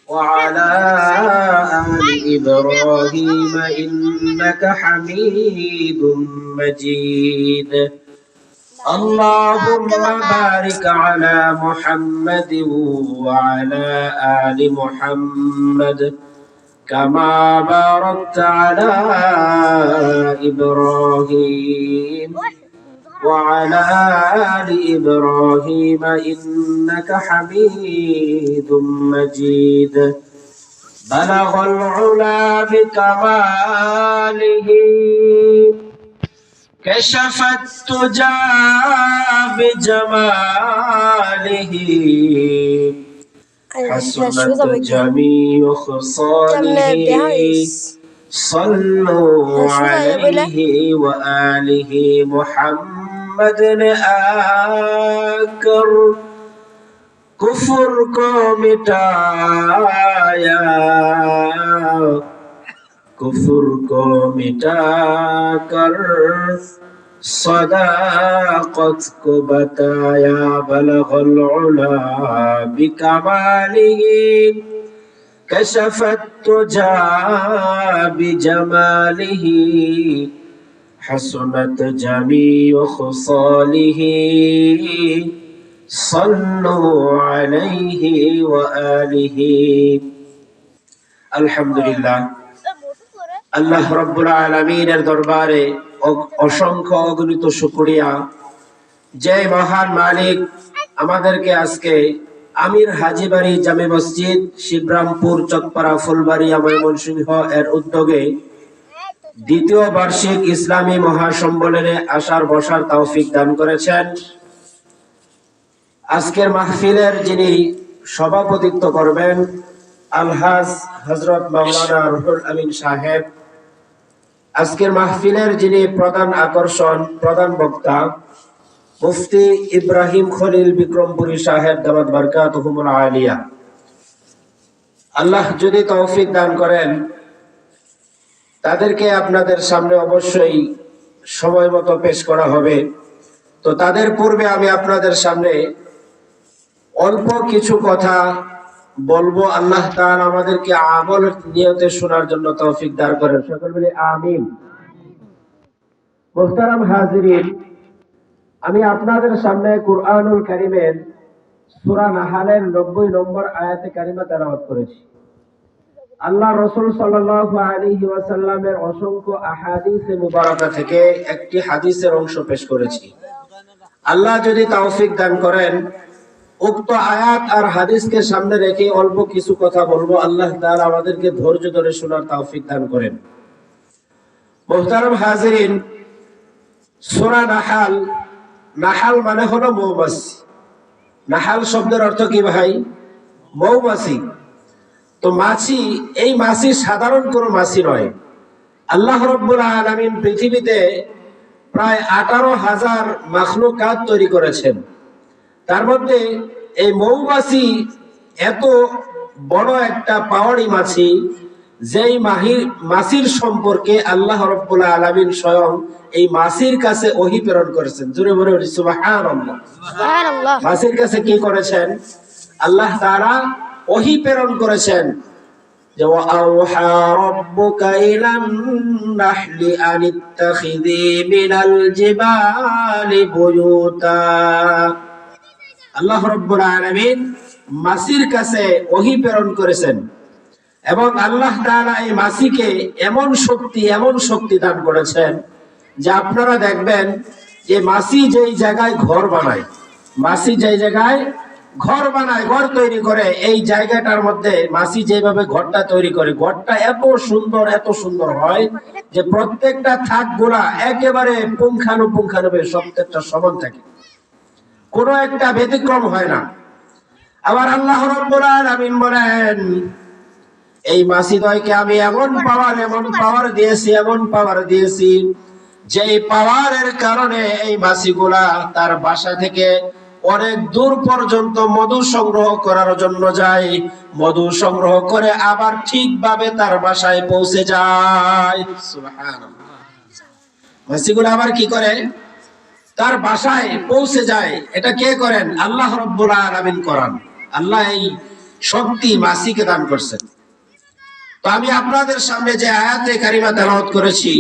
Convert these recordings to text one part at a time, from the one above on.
وعلى آل إبراهيم إنك حميد مجيد. اللهم بارك على محمد وعلى آل محمد كما باركت على إبراهيم وعلى آل إبراهيم إنك حميد مجيد. بلغ العلا بكماله كشف التجى بجماله حسنت جميع خصاله صلوا عليه وآله محمد آكر कुफर को मिटाया कुफर को मिटाकर सदाकत को बताया बलगल उला बिकमालिही कशफत तुजा बिजमालिही हसनत जमीउ खुसालिही صلوا عليه وآله. আলহামদুলিল্লাহ, আল্লাহ রাব্বুল আলামিনের দরবারে অসংখ্য অগণিত শুকরিয়া যে মহান মালিক আমাদেরকে আজকে আমির হাজীবাড়ি জামে মসজিদ শিবরামপুর চকপাড়া ফুলবাড়িয়া ময়মনসিংহ এর উদ্যোগে দ্বিতীয় বার্ষিক ইসলামী মহাসম্মেলনে আসার বসার তৌফিক দান করেছেন। আজকের মাহফিলের যিনি সভাপতিত্ব করবেন আলহাজ হযরত মাওলানা রুহুল আমিন সাহেব, আজকের মাহফিলের যিনি প্রধান আকর্ষণ প্রধান বক্তা মুফতি ইব্রাহিম খলিল বিক্রমপুরী সাহেব দামাত বারকাতুহুমুল আলিয়া, আল্লাহ যদি তৌফিক দান করেন তাদেরকে আপনাদের সামনে অবশ্যই সময় মতো পেশ করা হবে। তো তাদের পূর্বে আমি আপনাদের সামনে অল্প কিছু কথা বলবো। আল্লাহ তাআলা আমাদেরকে আমল নিয়তে শোনার জন্য তৌফিক দান করেন, সকল বলি আমিন। মুহতারাম হাজিরিন, আমি আপনাদের সামনে কুরআনুল কারীমের সূরা নাহালের 90 নম্বর আয়াতে কারিমা তেলাওয়াত করেছি। আল্লাহ রাসূল সাল্লাল্লাহু আলাইহি ওয়াসাল্লামের অসংখ্য আহাদিসে মুবারাকা থেকে একটি হাদিসের অংশ পেশ করেছি। আল্লাহ যদি তৌফিক দান করেন উক্ত আয়াত আর হাদিসকে সামনে রেখে অল্প কিছু কথা বলবো। আল্লাহ তাআলা আমাদেরকে ধৈর্য ধরে শোনার তৌফিক দান করেন। মুহতারাম হাজিরিন, সূরা নাহাল, নাহাল মানে হলো মৌমাছি। নাহাল শব্দের অর্থ কি ভাই? মৌমাছি। তো মাছি, এই মাছি সাধারণ কোনো মাছি নয়। আল্লাহ রাব্বুল আলামিন পৃথিবীতে প্রায় 18,000 মাখলুকাত তৈরি করেছেন। তার মধ্যে এই মৌমাছি এত বড় একটা পাওয়ারি মাছি, যেই মাছির সম্পর্কে আল্লাহ রাব্বুল আলামিন স্বয়ং এই মাছির কাছে ওহী প্রেরণ করেছেন। জোরে বলে সুবহানাল্লাহ। সুবহানাল্লাহ। মাছির কাছে কি করেছেন? আল্লাহ তাআলা ওহী প্রেরণ করেছেন যে ওয়াআউহা রাব্বুকা ইলান নাহলি আনিত্তাখিযি মিনাল জিবালি বুয়ুতা। আল্লাহ রাব্বুল আলামিন মাছির কাছে ওহী প্রেরণ করেছেন এবং আল্লাহ তাআলা এই মাছিকে এমন শক্তি দান করেছেন যে আপনারা দেখবেন যে মাছি যেই জায়গায় ঘর বানায়, মাছি যেই জায়গায় ঘর বানায়, ঘর তৈরি করে, এই জায়গাটার মধ্যে মাছি যেভাবে ঘরটা তৈরি করে, ঘরটা এত সুন্দর হয় যে প্রত্যেকটা থাকগুলা একেবারে পুঙ্খানুপুঙ্খানুভাবে প্রত্যেকটা সমান থাকে, কোনো একটা ব্যতিক্রম হয় না। আবার আল্লাহ রাব্বুল আলামিন বলেন এই মাছিদ্বয়কে আমি এমন পাওয়ার দিয়েছি যে পাওয়ারের কারণে এই মাছিগুলা তার বাসা থেকে অনেক দূর পর্যন্ত মধু সংগ্রহ করার জন্য যায়, মধু সংগ্রহ করে আবার ঠিকভাবে তার বাসায় পৌঁছে যায়। সুবহানাল্লাহ। মাছিগুলো আবার কি করে? তার বাসায় পৌঁছে যায়। এটা কে করেন? আল্লাহ রাব্বুল আলামিন করেন। আল্লাহ এই শক্তি মাসিকে দান করছেন। তো আমি আপনাদের সামনে যে আয়াতে কারিমা তেলাওয়াত করেছি,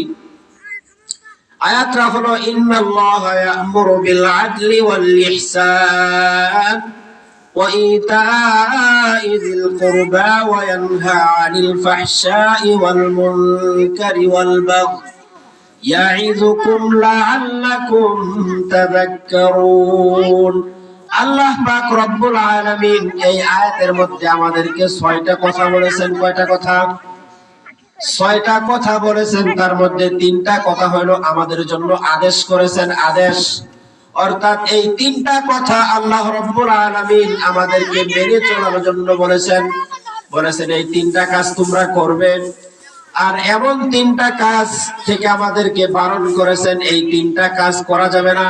আয়াতটা হলো ইন্নাল্লাহা ইয়া'মুরু বিল আদলি ওয়াল ইহসান ওয়া ইতা'i যিল কুরবা ওয়া ইয়ানহা 'আনিল ফাহশা'i ওয়াল মুনকারি ওয়াল বাগই ইয়া'iযুকুম লা'আল্লাকুম তাযাক্কারুন। আল্লাহ পাক রব্বুল আলামিন এই আয়াতের মধ্যে আমাদেরকে 6টা কথা বলেছেন। কয়টা কথা? 6টা কথা বলেছেন। তার মধ্যে 3টা কথা হলো আমাদের জন্য আদেশ করেছেন, আদেশ। অর্থাৎ এই 3টা কথা আল্লাহ রব্বুল আলামিন আমাদেরকে মেনে চলার জন্য বলেছেন। বলেছেন এই 3টা কাজ তোমরা করবে। আর এমন 3টা কাজ থেকে আমাদেরকে বারণ করেছেন, এই 3টা কাজ করা যাবে না।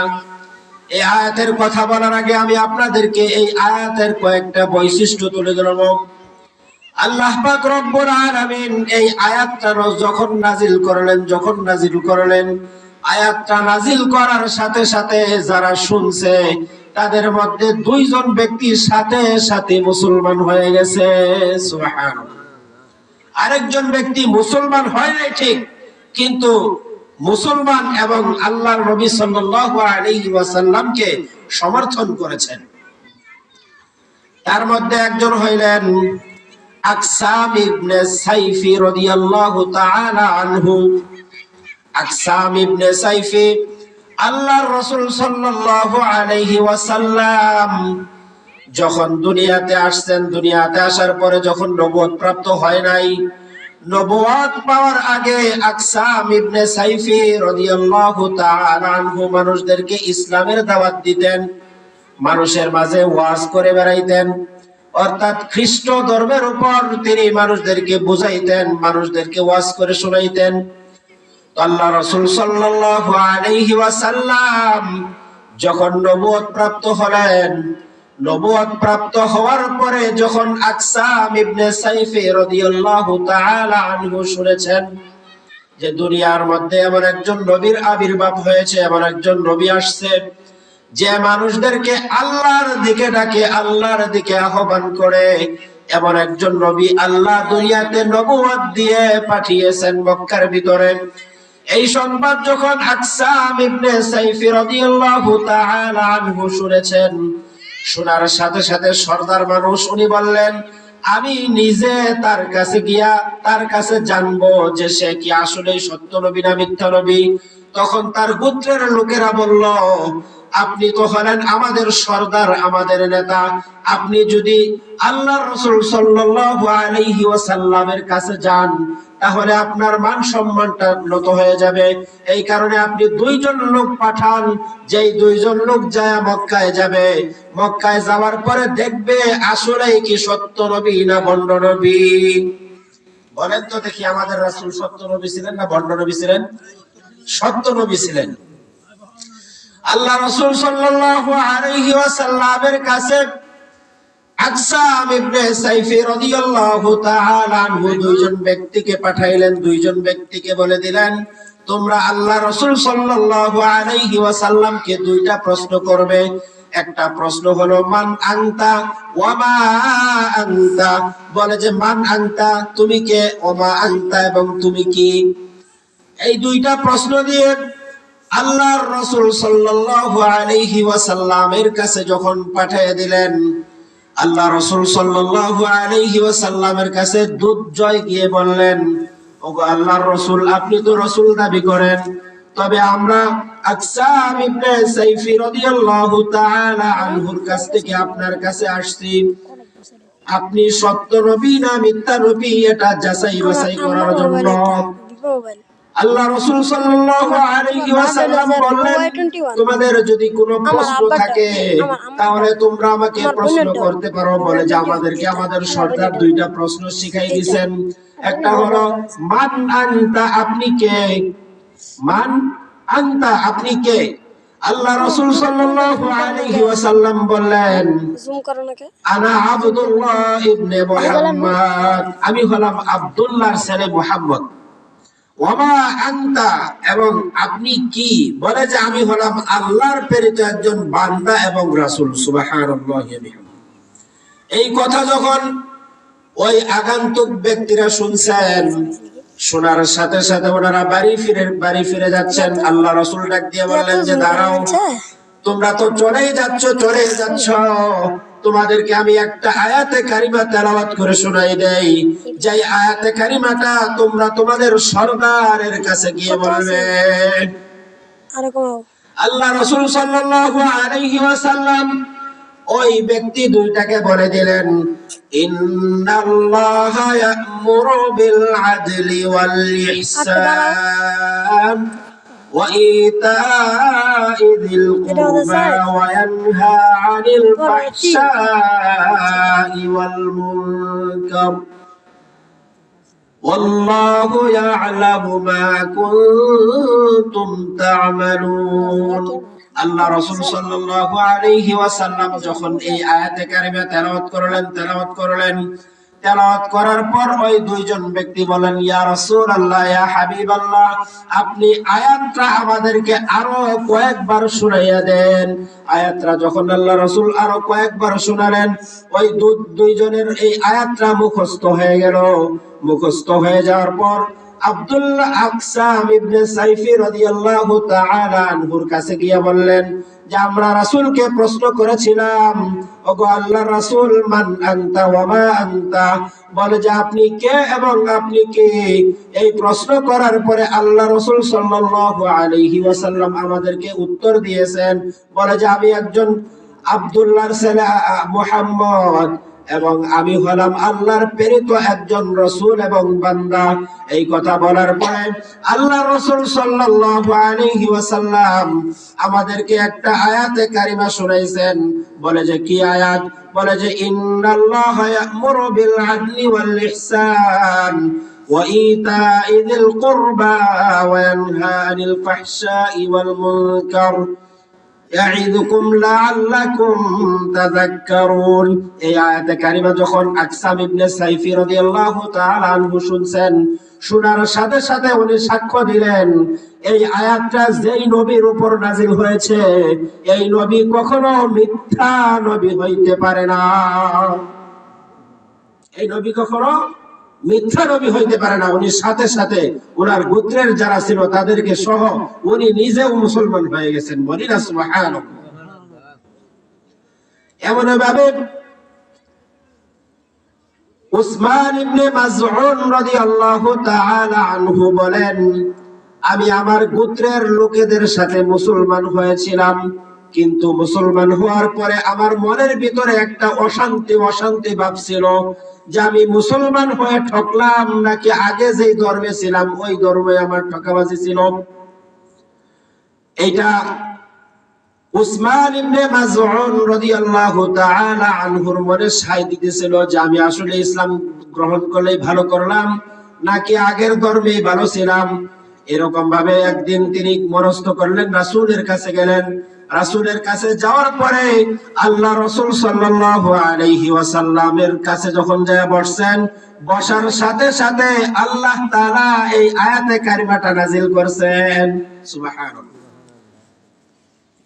এই আয়াতের কথা বলার আগে আমি আপনাদেরকে এই আয়াতের কয়েকটা বৈশিষ্ট্য তুলে ধরবো। আল্লাহ পাক রব্বুল আলামিন এই আয়াতটা যখন নাজিল করলেন, আয়াতটা নাজিল করার সাথে সাথে যারা শুনছে তাদের মধ্যে 2 জন ব্যক্তি সাথে সাথে মুসলমান হয়ে গেছে। সুবহানাল্লাহ। আরেকজন ব্যক্তি মুসলমান হয় নাই ঠিক, কিন্তু মুসলমান এবং আল্লাহর নবী সাল্লাল্লাহু আলাইহি ওয়াসাল্লামকে সমর্থন করেছেন। তার মধ্যে একজন হইলেন আকসাম ইবনে সাইফি রাদিয়াল্লাহু তাআলা আনহু। আকসাম ইবনে সাইফি আল্লাহর রাসূল সাল্লাল্লাহু আলাইহি ওয়াসাল্লাম যখন দুনিয়াতে আসছেন, দুনিয়াতে আসার পরে যখন নবুয়ত প্রাপ্ত হয় নাই, নবুয়ত পাওয়ার আগে আকসাম ইবনে সাইফি রাদিয়াল্লাহু তাআলা আনহু মানুষদেরকে ইসলামের দাওয়াত দিতেন, মানুষের মাঝে ওয়াজ করে বেড়াইতেন। অর্থাৎ খ্রিস্ট ধর্মের উপর তিনি মানুষদেরকে বুঝাইতেন, মানুষদেরকে ওয়াজ করে শোনাইতেন। আল্লাহ রাসূল সাল্লাল্লাহু আলাইহি ওয়াসাল্লাম যখন নবুয়ত প্রাপ্ত হলেন, নবুয়ত প্রাপ্ত হওয়ার পরে যখন আকসাম ইবনে সাইফি রাদিয়াল্লাহু তাআলা আনহু শুনেছেন যে দুনিয়ার মধ্যে এমন একজন নবীর আবির্ভাব হয়েছে, এমন একজন নবী আসছে যে মানুষদেরকে আল্লাহর দিকে ডাকে, আল্লাহর দিকে আহ্বান করে, এমন একজন নবী আল্লাহ দুনিয়াতে নবুয়ত দিয়ে পাঠিয়েছেন মক্কার ভিতরে। এই সংবাদ যখন আকসাম ইবনে সাইফি রাদিয়াল্লাহু তাআলা আনহু শুনেছেন, শোনার সাথে সাথে সর্দার মানুষ, উনি বললেন আমি নিজে তার কাছে গিয়া তার কাছে জানবো যে সে কি আসলে সত্য নবী না মিথ্যা নবী। তখন তার গোত্রের লোকেরা বলল, আপনি তো হলেন আমাদের সর্দার, আমাদের নেতা, আপনি যদি আল্লাহর রাসূল সাল্লাল্লাহু আলাইহি ওয়াসাল্লামের কাছে যান তাহলে আপনার মান সম্মানটা নত হয়ে যাবে। এই কারণে আপনি 2 জন লোক পাঠান, যেই 2 জন লোক যায় মক্কায় যাবে। মক্কায় যাওয়ার পরে দেখবে আসলেই কি সত্য নবী না ভণ্ড নবী। বলেন তো দেখি, আমাদের রাসূল সত্য নবী ছিলেন না ভণ্ড নবী ছিলেন? সত্য নবী ছিলেন। আল্লাহ রাসূল সাল্লাল্লাহু আলাইহি ওয়াসাল্লামের কাছে আকসাম ইবনে সাইফি রাদিয়াল্লাহু তাআলা আনহু 2 জন ব্যক্তিকে পাঠাইলেন। 2 জন ব্যক্তিকে বলে দিলেন, তোমরা আল্লাহ রাসূল সাল্লাল্লাহু আলাইহি ওয়াসাল্লামকে 2টা প্রশ্ন করবে। একটা প্রশ্ন হলো মান আনতা ওয়া মা আনতা, বলে যে মান আনতা তুমি কে, ওয়া মা আনতা এবং তুমি কি। এই 2টা প্রশ্ন দিয়ে আল্লাহর রাসূল সাল্লাল্লাহু আলাইহি ওয়াসাল্লামের কাছে যখন পাঠিয়ে দিলেন, আল্লাহ রাসূল সাল্লাল্লাহু আলাইহি ওয়াসাল্লামের কাছে দুধজয় গিয়ে বললেন, ওগো আল্লাহর রাসূল, আপনি তো রাসূল দাবি করেন, তবে আমরা আকসাম ইবনে সাইফি রাদিয়াল্লাহু তাআলা আনহুর কাছ থেকে আপনার কাছে আসছি। আপনি সত্য নবী না মিথ্যা নবী এটা যাচাই বাছাই করার জন্য। আল্লাহ রাসূল সাল্লাল্লাহু আলাইহি ওয়াসাল্লাম বললেন, তোমাদের যদি কোনো প্রশ্ন থাকে তাহলে তোমরা আমাকে প্রশ্ন করতে পারো। বলে যে আমাদেরকে আমাদের সরদার 2টা প্রশ্ন শিখাই দিয়েছেন। একটা হলো মান আনতা, আপনি কে, মান আনতা আপনি কে। আল্লাহ রাসূল সাল্লাল্লাহু আলাইহি ওয়াসাল্লাম বললেন, আনা আব্দুল্লাহ ইবনে মুহাম্মদ, আমি হলাম আব্দুল্লাহর ছেলে মুহাম্মদ। ওয়ামা আনতা এবং আপনি কি, বলে যে আমি হলাম আল্লাহর প্রেরিত একজন বান্দা এবং রাসূল। সুবহানাল্লাহি ওয়া বিহামদিহি। এই কথা যখন ওই আগন্তুক ব্যক্তিরা শুনছেন, শোনার সাথে সাথে ওনারা বাড়ি ফিরে যাচ্ছেন। আল্লাহ রাসূল ডাক দিয়ে বললেন যে দাঁড়াও, তোমরা তো চলেই যাচ্ছ, তোমাদেরকে আমি একটা আয়াতে কারিমা তেলাওয়াত করে শোনাই দেই, যে আয়াতে কারিমাটা তোমরা তোমাদের সরদারের কাছে গিয়ে বলবে। আল্লাহ রাসূল সাল্লাল্লাহু আলাইহি ওয়াসাল্লাম ওই ব্যক্তি দুইটাকে বলে দিলেন, ইন্নাল্লাহা ইয়া'মুরু বিল আদলি ওয়াল ইহসান ওয়া ইতা'i যিল কুরবা ওয়া ইয়ানহা 'আনিল ফাহশাই ওয়াল মুনকার ওয়াল্লাহু ইয়া'লামু মা কুনতুম তা'মালুন। আল্লাহ রাসূল সাল্লাল্লাহু আলাইহি ওয়াসাল্লাম যখন এই আয়াতে কারিমা তেলাওয়াত করলেন, তেলাওয়াত করার পর ওই দুইজন ব্যক্তি বলেন, ইয়া রাসূলুল্লাহ, ইয়া হাবিবাল্লাহ, আপনি আয়াতটা আমাদেরকে আরো কয়েকবার শুনাইয়া দেন। আয়াতটা যখন আল্লাহ রাসূল আরো কয়েকবার শোনালেন, ওই দুইজনের এই আয়াতটা মুখস্থ হয়ে গেল। মুখস্থ হয়ে যাওয়ার পর আব্দুল্লাহ আকসাম ইবনে সাইফি রাদিয়াল্লাহু তাআলা আনহুর কাছে গিয়ে বললেন যে আমরা রাসূলকে প্রশ্ন করেছিলাম, ওগো আল্লাহর রাসূল, মান আনতা ওয়া মা আনতা, বলে যে আপনি কে এবং আপনি কে। এই প্রশ্ন করার পরে আল্লাহ রাসূল সাল্লাল্লাহু আলাইহি ওয়াসাল্লাম আমাদেরকে উত্তর দিয়েছেন, বলে যে আমি একজন আব্দুল্লাহর ছেলে মুহাম্মদ, এবং আমি হলাম আল্লাহর প্রেরিত একজন রাসূল এবং বান্দা। এই কথা বলার পরে আল্লাহ রাসূল সাল্লাল্লাহু আলাইহি ওয়াসাল্লাম আমাদেরকে একটা আয়াতে কারিমা শোনাইছেন। বলে যে কি আয়াত? বলে যে ইন্নাল্লাহা ইয়া'মুরু বিল আদলি ওয়াল ইহসান ওয়া ইতা'i যিল কুরবা ওয়া ইয়ানহা 'আনিল ফাহশাই ওয়াল মুনকার ইয়াইদুকুম লাআল্লাকুম তাযাক্কারুন। এই আয়াতে কারিমা যখন আকসাম ইবনে সাইফি রাদিয়াল্লাহু তাআলা আনহু শুনছেন, শোনার সাথে সাথে উনি সাক্ষ্য দিলেন, এই আয়াতটা যেই নবীর উপর নাজিল হয়েছে, এই নবী কখনো মিথ্যা নবী হইতে পারে না। এই নবী কখনো মিথ্যা নবী হইতে পারে না। উনি সাথে সাথে ওনার গোত্রের যারা ছিল তাদেরকে সহ উনি নিজেও মুসলমান হয়ে গেছেন। বলি না সুবহানাল্লাহ। এমন ভাবে উসমান ইবনে মাযউন রাদিয়াল্লাহু তাআলা আনহু বলেন, আমি আমার গোত্রের লোকেদের সাথে মুসলমান হয়েছিলাম, কিন্তু মুসলমান হওয়ার পরে আমার মনের ভিতরে একটা অশান্তি ভাব ছিল যে আমি মুসলমান হয়ে ঠকলাম নাকি আগে যেই ধর্মে ছিলাম ওই ধর্মে আমার ঠকাবাজি ছিল। এটা উসমান ইবনে মাযউন রাদিয়াল্লাহু তাআলা আনহুর মনে সায় দিতেছিল যে আমি আসলে ইসলাম গ্রহণ করলেই ভালো করলাম নাকি আগের ধর্মেই ভালো ছিলাম। এরকম ভাবে একদিন তিনি মনস্থ করলেন, রাসূলের কাছে গেলেন। রাসূলের কাছে যাওয়ার পরে আল্লাহ রাসূল সাল্লাল্লাহু আলাইহি ওয়াসাল্লামের কাছে যখন যায় বসছেন, বসার সাথে সাথে আল্লাহ তাআলা এই আয়াতে কারিমাটা নাজিল করছেন। সুবহানাল্লাহ।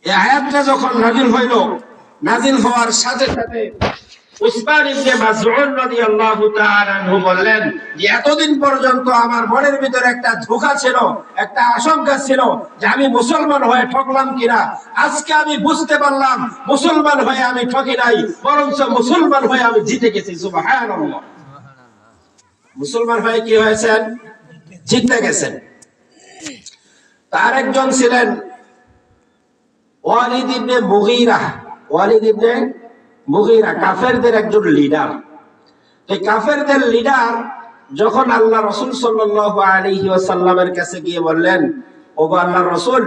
এই আয়াতটা যখন নাজিল হওয়ার সাথে সাথে উসমান ইবনে মাযউন রাদিয়াল্লাহু তাআলা আনহু বললেন যে এতদিন পর্যন্ত আমার মনের ভিতরে একটা ধোঁকা ছিল, একটা আশঙ্কা ছিল যে আমি মুসলমান হয়ে ঠকলাম কিনা। আজকে আমি বুঝতে পারলাম মুসলমান হয়ে আমি ঠকি নাই, বরঞ্চ মুসলমান হয়ে আমি জিতে গেছি। সুবহানাল্লাহ। মুসলমান হয়ে কি হয়েছেন? জিতে গেছেন। তার একজন ছিলেন ওয়ালিদ ইবনে মুগীরা, কাফেরদের একজন লিডার। এই কাফেরদের লিডার যখন আল্লাহ রাসূল সাল্লাল্লাহু আলাইহি ওয়াসাল্লামের কাছে গিয়ে বললেন, ওগো আল্লাহর রাসূল,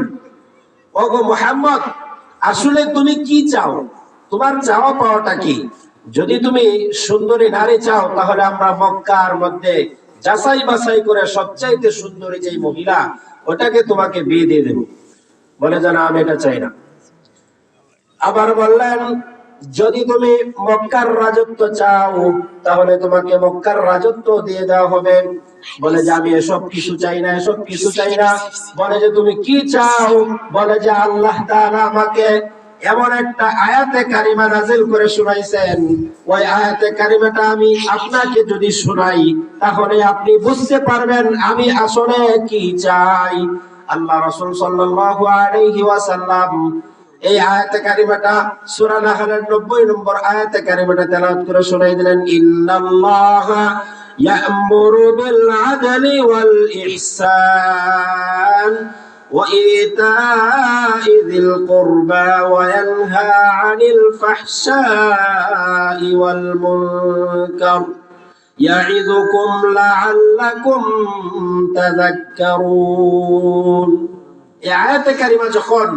ওগো মুহাম্মদ, আসলে তুমি কি চাও? তোমার চাওয়া পাওয়াটা কি? যদি তুমি সুন্দরী নারী চাও তাহলে আমরা মক্কার মধ্যে যাচাই বাছাই করে সবচাইতে সুন্দরী যে মহিলা ওটাকে তোমাকে বিয়ে দিয়ে দেব। বলে যে না, আমি এটা চাই না। আবার বললেন, যদি তুমি মক্কার রাজত্ব চাও তাহলে তোমাকে মক্কার রাজত্ব দিয়ে দেওয়া হবে। বলে যে আমি এসব কিছু চাই না। বলে যে তুমি কি চাও? বলে যে আল্লাহ তাআলা আমাকে এমন একটা আয়াতে কারিমা নাযিল করে শুনাইছেন, ওই আয়াতে কারিমাটা আমি আপনাকে যদি শোনাই তাহলে আপনি বুঝতে পারবেন আমি আসলে কি চাই। আল্লাহ রাসূল সাল্লাল্লাহু আলাইহি ওয়াসাল্লাম এই আয়াতে কারিমাটা সূরা নাহলের 90 নম্বর আয়াতে কারিমাটা তেলাওয়াত করে শোনাই দিলেন, ইন্নাল্লাহা ইয়া'মুরু বিল আদলি ওয়াল ইহসান وإيتاء ذي القربى وينهى عن الفحشاء والمنكر يعظكم لعلكم تذكرون। এই আয়াতে কারিমা যখন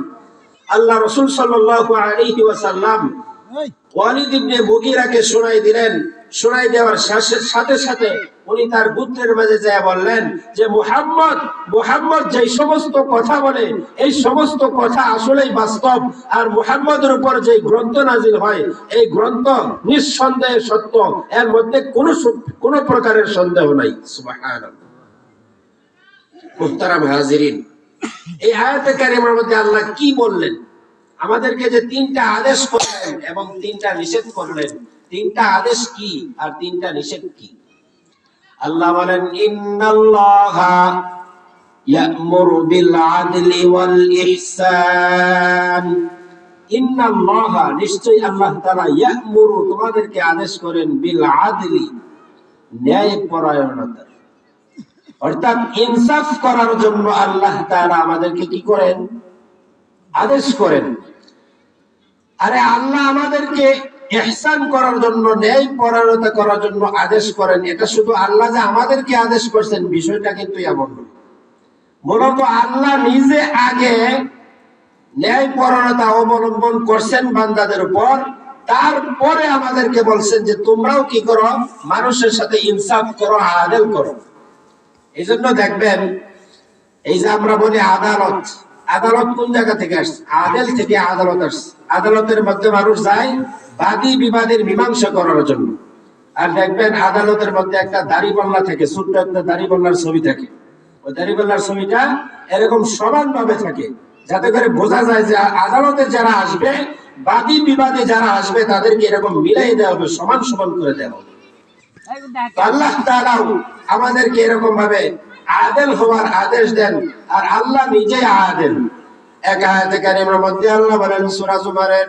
আল্লাহ রাসূল সাল্লাল্লাহু আলাইহি ওয়াসাল্লাম ওয়ালিদ ইবনে মুগীরাকে শোনাই দিলেন, শোনাই দেওয়ার সাথে সাথে উনি তার গোত্রের মাঝে যায় বললেন যে মুহাম্মদ যে সমস্ত কথা বলে এই সমস্ত কথা আসলেই বাস্তব, আর মুহাম্মদের উপর যে গ্রন্থ নাজিল হয় এই গ্রন্থ নিঃসন্দেহে সত্য, এর মধ্যে কোনো প্রকারের সন্দেহ নাই। সুবহানাল্লাহ। মুহতারাম হাজিরিন, এই আয়াতে কারিমার মধ্যে আল্লাহ কি বললেন? আমাদেরকে যে তিনটা আদেশ করলেন এবং তিনটা নিষেধ করলেন, তিনটা আদেশ কি আর তিনটা নিষেধ কি? আল্লাহ বলেন, ইন্নাল্লাহা ইয়া'মুরু বিল আদলি ওয়াল ইহসান। ইন্নাল্লাহা, নিশ্চয়ই আল্লাহ তাআলা, ইয়া'মুরু, তোমাদেরকে আদেশ করেন, বিল আদলি, ন্যায় পরায়ণতা, অর্থাৎ ইনসাফ করার জন্য আল্লাহ তাআলা আমাদেরকে কি করেন? আদেশ করেন। আরে আল্লাহ আমাদেরকে ইহসান করার জন্য, ন্যায় পরায়ণতা করার জন্য আদেশ করেন, এটা শুধু আল্লাহ যে আমাদেরকে আদেশ করছেন বিষয়টা কিন্তু এমন নয়। মূলত আল্লাহ নিজে আগে ন্যায় পরায়ণতা অবলম্বন করছেন বান্দাদের উপর, তারপরে আমাদেরকে বলছেন যে তোমরাও কি করো? মানুষের সাথে ইনসাফ করো, আদল করো। এই জন্য দেখবেন, এই যে আমরা বলি আদালত, আদালত কোন জায়গা থেকে আসছে? আদেল থেকে আদালত আসছে। আদালতের মধ্যে মানুষ যায় বাদী বিবাদের মীমাংসা করার জন্য। আর দেখবেন আদালতের মধ্যে একটা দাড়িপাল্লা থাকে, ছোট্ট একটা দাড়িপাল্লার ছবি থাকে। ওই দাড়িপাল্লার ছবিটা এরকম সমান ভাবে থাকে, যাতে করে বোঝা যায় যে আদালতে যারা আসবে, বাদী বিবাদে যারা আসবে, তাদেরকে এরকম মিলাই দেওয়া হবে, সমান সমান করে দেওয়া হবে। আল্লাহ তাআলা আমাদেরকে এরকম ভাবে আদেল হওয়ার আদেশ দেন, আর আল্লাহ নিজেই আদেল। এক আয়াতে কারিমার মধ্যে আল্লাহ বলেন, সূরা জুমারের,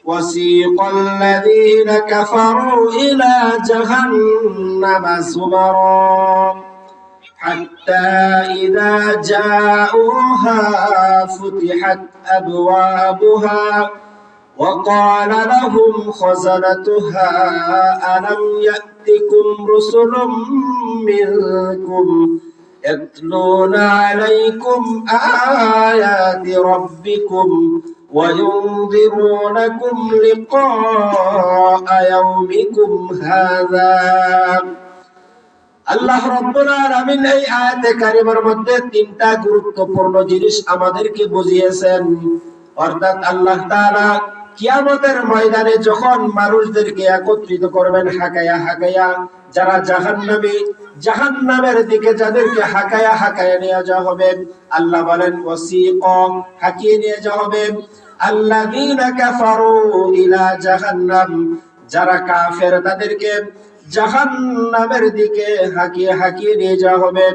ওয়াসিকাল্লাযীনা কাফারু ইলা জাহান্নামা যুমারা হাত্তা ইযা জাউহা ফুতিহাত আবওয়াবুহা وقال لهم خزنتها ألم يأتكم رسل منكم يتلون عليكم آيات ربكم وينذرونكم لقاء يومكم هذا। আল্লাহ রাব্বুল আলামিন এই আয়াতে কারিমার মধ্যে তিনটা গুরুত্বপূর্ণ জিনিস আমাদেরকে বুঝিয়েছেন। অর্থাৎ আল্লাহ তাআলা কিয়ামতের ময়দানে যখন মানুষদেরকে একত্রিত করবেন হাকায়া হাকায়া, যারা জাহান্নামী, জাহান্নামের দিকে যাদেরকে হাকায়া হাকায়া নিয়ে যাওয়া হবে, আল্লাহ বলেন ওয়াসিকা, হাকিয়ে নিয়ে যাওয়া হবে আল্লাযীনা কাফারু ইলা জাহান্নাম, যারা কাফের তাদেরকে জাহান্নামের দিকে হাকিয়ে হাকিয়ে নিয়ে যাওয়া হবে।